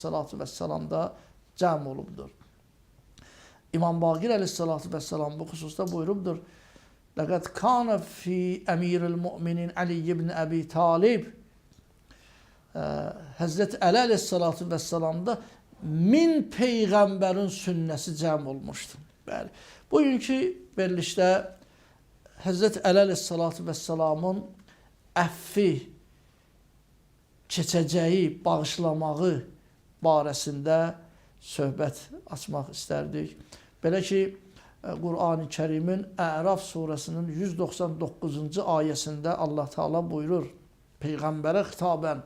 Aleyhissalatu vesselam da cəm olubdur. İmam Baqir Aleyhissalatu vesselam bu xüsusda buyurubdur. Laqad kana fi emiril mu'minin Ali ibn Abi Talib. Hazreti Ali Aleyhissalatu vesselamda 1000 peyğəmbərin sünnəsi cəm olmuşdu. Bəli. Bugünkü verilişdə Hazreti Ali Aleyhissalatu vesselamın əffi, keçəcəyi, bağışlamağı barəsində söhbət açmaq istərdik. Belə ki, Qur'an-ı Kərimin Əraf surəsinin 199-cu ayəsində Allah Teala buyurur, Peyğəmbərə xitabən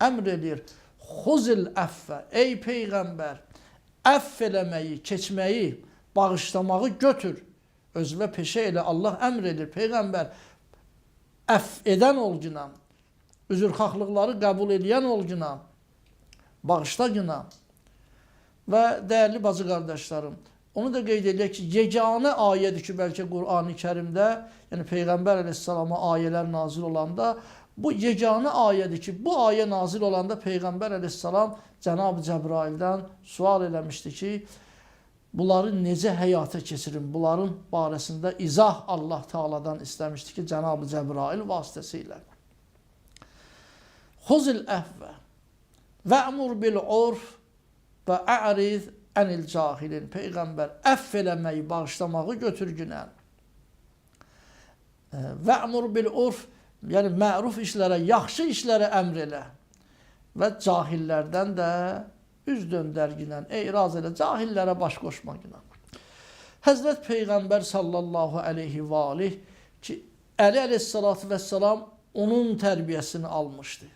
əmr edir, xuzil əffə, ey Peyğəmbər, əff eləməyi, keçməyi, bağışlamağı götür, özünə peşə elə, Allah əmr edir, Peyğəmbər, əff edən ol günə, üzrxahlıqları qəbul edən ol günə, bağışla günə. Və dəyərli bacı qardaşlarım, onu da qeyd edək ki, yeganə ayədir ki, bəlkə Qur'an-ı Kərimdə, yəni Peyğəmbər əleyhissalama ayələr nazil olanda, bu yeganə ayədir ki, bu ayə nazil olanda Peyğəmbər əleyhissalam Cənab-ı Cəbraildən sual eləmişdi ki, bunları necə həyata keçirin, bunların barəsində izah Allah Teala'dan istəmişdi ki, Cənab-ı Cəbrail vasitəsilə. Xuzil əhvə və'mur bil-urf və ə'riz ənil cahilin. Peyğəmbər əff eləməyi, bağışlamağı götür günə. Və'mur bil-urf, yəni məruf işlərə, yaxşı işlərə əmr elə. Və cahillərdən də üz döndər günə, eyraz elə, cahillərə baş qoşma günə. Həzrət Peyğəmbər sallallahu aleyhi və aleyh ki, Əli aleyhissalatu vesselam onun tərbiyəsini almışdı.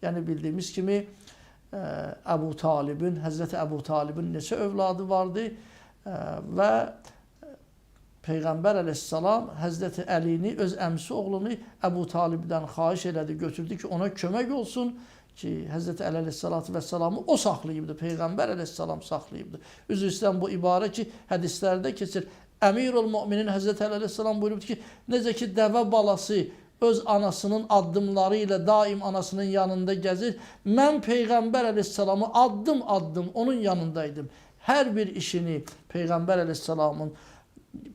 Yəni bildiyimiz kimi Əbu Talibin, Həzrəti Əbu Talibin neçə övladı vardı və Peyğəmbər əleyhissalam Həzrəti Əlini, öz əmsi oğlunu Əbu Talibdən xahiş elədi, götürdü ki, ona kömək olsun ki, Həzrəti Əli əleyhissalatu vəssalamı o saxlayıbdı, Peyğəmbər əleyhissalam saxlayıbdı. Üzr istəyirəm, bu ibarə ki, hədislərdə keçir. Əmirul Müminin Həzrəti Əli əleyhissalam buyurubdu ki, necə ki, dəvə balası öz anasının addımları ilə daim anasının yanında gəzir. Mən Peyğəmbər əleyhissalamı addım-addım onun yanındaydım. Hər bir işini Peyğəmbər əleyhissalamın,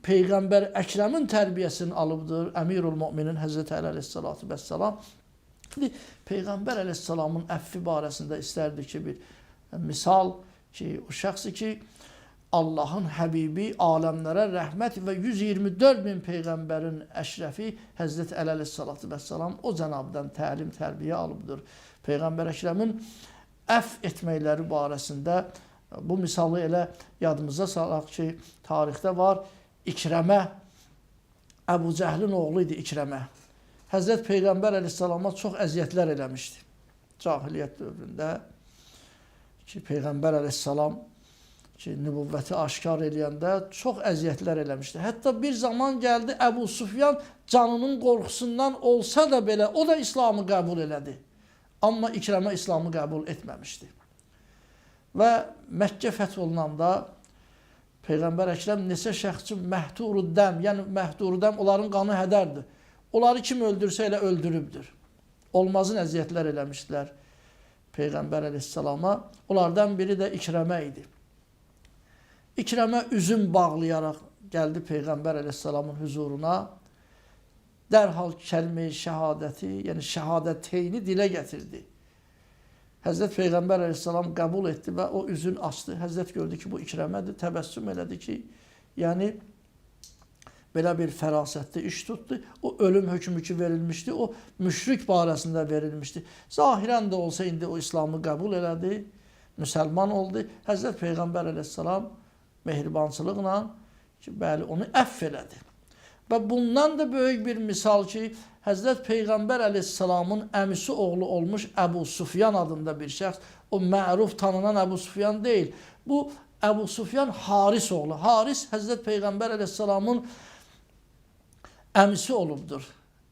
Peyğəmbər Əkrəmin tərbiyəsini alıbdır. Əmirul Müminin Həzrəti Əli əleyhissalatu vəssalam. Peyğəmbər əleyhissalamın əffi barəsində istərdi ki, bir misal ki, o şəxsi ki, Allahın Həbibi, aləmlərə rəhmət və 124 min Peyğəmbərin əşrəfi Həzrəti Əli əleyhissalatu vəssalam o cənabdan təlim, tərbiyə alıbdır. Peyğəmbər Əkrəmin əff etməkləri barəsində bu misalı elə yadımıza salaq ki, tarixdə var, İkrəmə, Əbu Cəhlin oğlu idi İkrəmə. Həzrət Peyğəmbər əleyhissalama çox əziyyətlər eləmişdi. Cahiliyyət dövründə ki, Peyğəmbər əleyhissalam ki, nübüvvəti aşkar eləyəndə çox əziyyətlər eləmişdi. Hətta bir zaman gəldi Əbu Sufyan canının qorxusundan olsa da belə o da İslamı qəbul elədi. Amma İkrəmə İslamı qəbul etməmişdi. Və Məkkə fəth olunanda Peyğəmbər Əkrəm neçə şəxs üçün məhduru dəm, yəni məhduru dəm onların qanı hədərdir. Onları kim öldürsə elə öldürübdür. Olmazın əziyyətlər eləmişdilər Peyğəmbər əleyhissalama. Onlardan biri də İkrəmə idi. İkrəmə üzüm bağlayaraq gəldi Peyğəmbər əleyhissalamın huzuruna. Dərhal kəlmə-i şəhadəti, yəni şəhadəteyni dilə gətirdi. Həzrət Peyğəmbər əleyhissalam qəbul etdi və o üzün açdı. Həzrət gördü ki, bu İkrəmədir, təbəssüm elədi ki, yəni belə bir fərasətli iş tutdu. O ölüm hökmü ki verilmişdi, o müşrik barəsində verilmişdi. Zahirən də olsa indi o İslamı qəbul elədi, müsəlman oldu. Həzrət Peyğəmbər əleyhissalam mehribançılıqla ki, bəli, onu əff elədi. Və bundan da böyük bir misal ki, Həzrət Peyğəmbər əleyhissalamın əmisi oğlu olmuş Əbu Sufyan adında bir şəxs, o məruf tanınan Əbu Sufyan deyil. Bu Əbu Sufyan Haris oğlu. Haris Həzrət Peyğəmbər əleyhissalamın əmisi olubdur.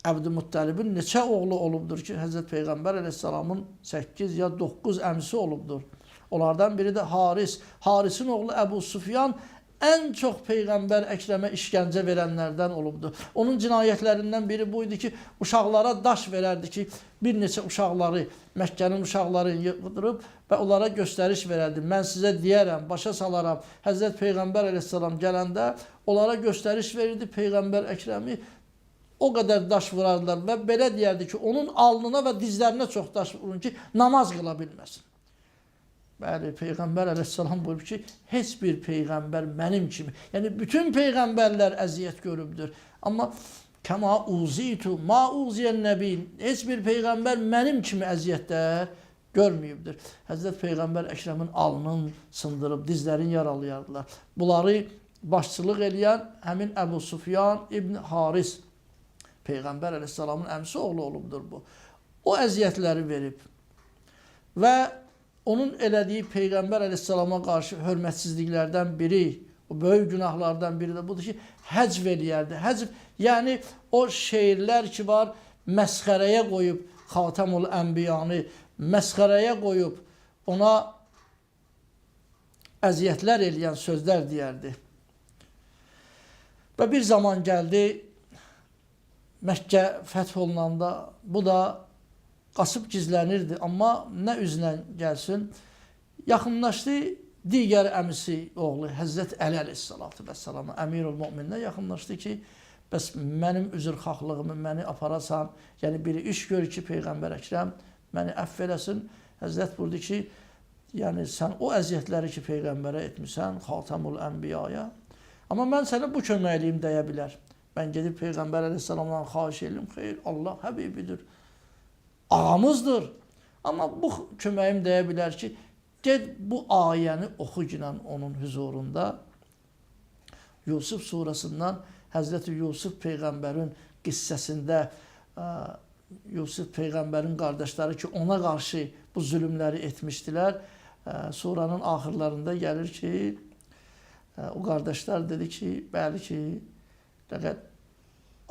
Əbdülmuttəlibin neçə oğlu olubdur ki, Həzrət Peyğəmbər əleyhissalamın 8 ya 9 əmisi olubdur. Onlardan biri də Haris. Harisin oğlu Əbu Sufyan en çok Peygamber Ekrem'e işkence verenlerden olubdu. Onun cinayetlərindən biri buydu ki, uşaqlara daş verərdi ki, bir neçə uşaqları, Məkkənin uşaqlarını yıqdırıb və onlara göstəriş verərdi. Mən sizə deyərəm, başa salaram. Həzrət Peyğəmbər əleyhissalam gələndə onlara göstəriş verirdi Peyğəmbər Əkrəmi. O qədər daş vurardılar və belə deyərdi ki, onun alnına və dizlərinə çox daş vurun ki, namaz qıla bilməsin. Bəli, Peyğəmbər əleyhissalam buyurur ki, heç bir Peyğəmbər mənim kimi, yəni bütün Peyğəmbərlər əziyyət görübdür. Amma kəma uzitu, ma uziyən nəbiyin, heç bir Peyğəmbər mənim kimi əziyyətlər görməyibdir. Həzrət Peyğəmbər Əkrəmin alnını sındırıb, dizlərini yaralayardılar. Bunları başçılıq eləyən həmin Əbu Sufyan İbn Haris, Peyğəmbər əleyhissalamın əmsi oğlu olubdur bu. O əziyyətləri verib və onun elədiyi Peyğəmbər əleyhissalama qarşı hörmətsizliklərdən biri, o böyük günahlardan biri də budur ki, həcv eləyərdi. Həcv, yəni o şeirlər ki var, məsxərəyə qoyub Xatəmül Ənbiyanı, məsxərəyə qoyub ona əziyyətlər eləyən sözlər deyərdi. Və bir zaman gəldi, Məkkə fəth olunanda bu da qasıb gizlənirdi. Amma nə üzlə gəlsin, yaxınlaşdı digər əmisi oğlu Həzrət Əli əleyhissalatu vəssalama, Əmirul Mömininə yaxınlaşdı ki, bəs mənim üzrxahlığımı məni aparasan, yəni biri iş görür ki, Peyğəmbər Əkrəm məni əfv eləsin. Həzrət buyurdu ki, yəni sən o əziyyətləri ki, Peyğəmbərə etmisən, Xatəmül Ənbiyaya, amma mən sənə bu köməkliyim deyə bilər. Mən gedib Peyğəmbər əleyhissalamdan xahiş edirəm, xeyr, Allah həbibidir, ağamızdır. Amma bu köməyim deyə bilər ki, ged bu ayəni oxu ginən onun huzurunda. Yusuf surasından Həzrəti Yusuf Peyğəmbərin qissəsində Yusuf Peyğəmbərin qardaşları ki, ona qarşı bu zülümləri etmişdilər. Suranın axırlarında gəlir ki, o qardaşlar dedi ki, bəli ki, Ləqəd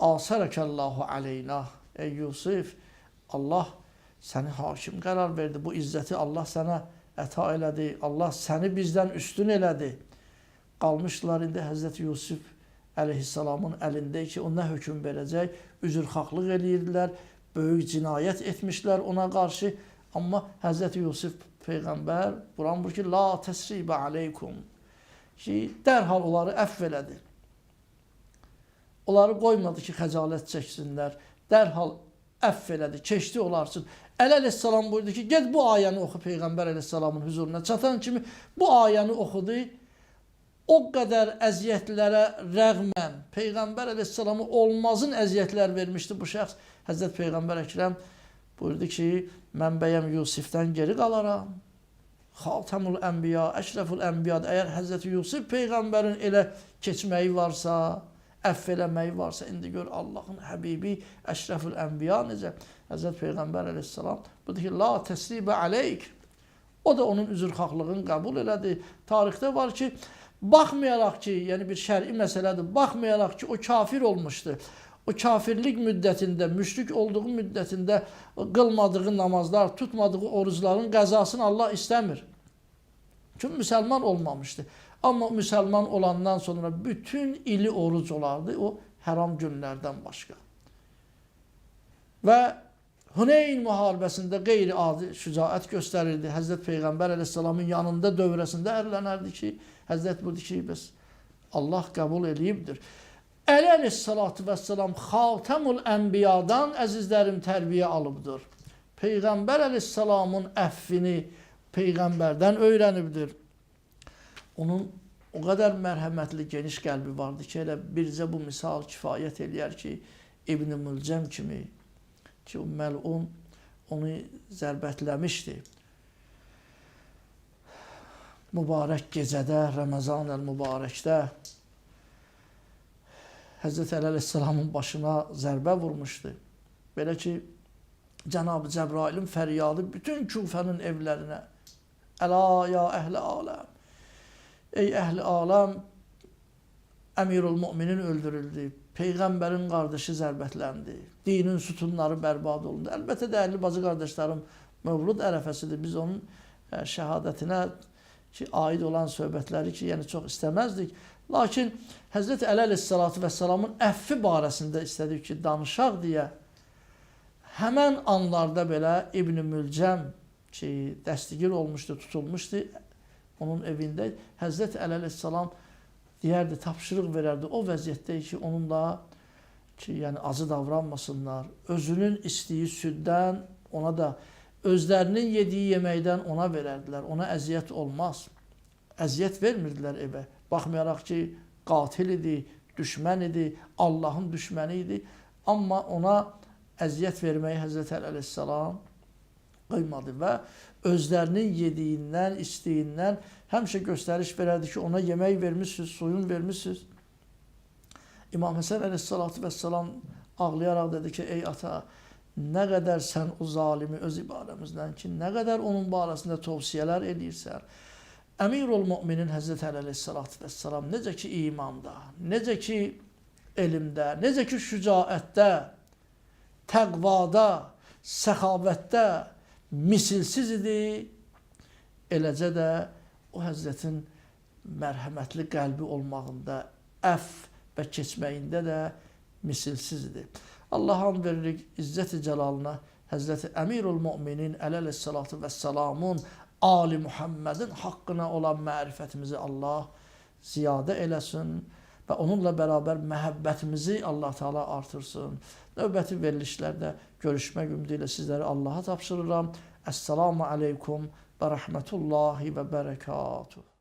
asərəkəllahu aleyna, ey Yusuf, Allah səni hakim qərar verdi, bu izzəti Allah sənə əta elədi, Allah səni bizdən üstün elədi. Qalmışlar indi Həzrəti Yusuf əleyhissalamın əlində ki, o nə hökm verəcək, üzrxahlıq eləyirdilər, böyük cinayət etmişlər ona qarşı. Amma Həzrəti Yusuf Peyğəmbər Quran buyurur ki, la təsribə aleykum, ki, dərhal onları əfv elədi. Onları qoymadı ki, xəcalət çəksinlər. Dərhal əfv elədi, keçdi onlar üçün. Əli əleyhissalam buyurdu ki, ged bu ayəni oxu Peyğəmbər əleyhissalamın huzuruna. Çatan kimi bu ayəni oxudu. O qədər əziyyətlərə rəğmən Peyğəmbər əleyhissalamı olmazın əziyyətlər vermişdi bu şəxs. Həzrət Peyğəmbər Əkrəm buyurdu ki, mən bəyəm Yusifdən geri qalaram. Xatəmül Ənbiya, Əşrəfül Ənbiyadır. Əgər Həzrəti Yusuf Peyğəmbərin elə keçməyi varsa, əfv eləməyi varsa, indi gör Allahın həbibi Əşrəfül Ənbiya necə? Həzrət Peyğəmbər əleyhissalam budur ki, la təsribə aleyk. O da onun üzrxahlığını qəbul elədi. Tarixdə var ki, baxmayaraq ki, yəni bir şər'i məsələdir, baxmayaraq ki, o kafir olmuşdu. O kafirlik müddətində, müşrik olduğu müddətində qılmadığı namazlar, tutmadığı orucların qəzasını Allah istəmir. Çünki müsəlman olmamışdı. Amma müsəlman olandan sonra bütün ili oruc olardı, o haram günlərdən başqa. Və Huneyn müharibəsində qeyri-adi şücaət göstərirdi. Həzrət Peyğəmbər əleyhissalamın yanında dövrəsində ərlənərdi ki, Həzrət budur ki, bəs Allah qəbul eləyibdir. Əli əleyhissalatu vəssalam Xatəmül Ənbiyadan əzizlərim tərbiyə alıbdır. Peyğəmbər əleyhissalamın əffini Peyğəmbərdən öyrənibdir. Onun o qədər mərhəmətli, geniş qəlbi vardı ki, elə bircə bu misal kifayət eləyər ki, İbn-i Mülcəm kimi ki, o məlun onu zərbətləmişdi. Mübarək gecədə, Ramazan-əl mübarəkdə Həzrət Əli əleyhissalamın başına zərbə vurmuşdu. Belə ki, Cənab-ı Cəbrailin fəryadı bütün Küfənin evlərinə, əla ya əhli aləm, ey əhli aləm, Əmirul Möminin öldürüldü, Peyğəmbərin qardaşı zərbətləndi, dinin sütunları bərbad olundu. Əlbəttə, dəyərli bacı qardaşlarım, Mövlud ərəfəsidir. Biz onun şəhadətinə ki, aid olan söhbətləri ki, yəni çox istəməzdik. Lakin Həzrəti Əli əleyhissalatu vəssalamın əffi barəsində istədik ki, danışaq deyə həmən anlarda belə İbn-i Mülcəm ki, dəstigir olmuşdu, tutulmuşdu onun evində. Həzrəti Əli əleyhissalam deyərdi, tapşırıq verərdi o vəziyyətdə ki, onunla ki, yəni acı davranmasınlar. Özünün içdiyi süddən ona da, özlərinin yediyi yeməkdən ona verərdilər. Ona əziyyət olmaz. Əziyyət vermirdilər evə. Baxmayaraq ki, qatil idi, düşmən idi, Allahın düşməni idi. Amma ona əziyyət verməyi Həzrəti Əli əleyhissalam qıymadı və özlərinin yediyindən, içdiyindən həmişə göstəriş verərdi ki, ona yemək vermişsiniz, suyun vermişsiniz. İmam Həsən əleyhissalatu vəssalam ağlayaraq dedi ki, ey ata, nə qədər sən o zalimi öz ibadəmizdən ki, nə qədər onun barəsində tövsiyələr edirsən. Əmirul Müminin Həzrəti Əli əleyhissalatu vəssalam necə ki imanda, necə ki elmdə, necə ki şücaətdə, təqvada, səxavətdə misilsiz idi, eləcə də o Həzrətin mərhəmətli qəlbi olmağında, əff və keçməyində də misilsiz idi. Allah'a and veririk İzzət-i Cəlalına Həzrəti Əmirul Müminin Əli əleyhissalatu vəssalamun Ali Muhammedin haqqına olan mərifətimizi Allah ziyadə eləsin və onunla bərabər məhəbbətimizi Allah Teala artırsın. Növbəti verilişlərdə görüşmək ümidi ilə sizləri Allah'a tapşırıram. Esselamu aleykum və rəhmətullahi və bərəkatuhu.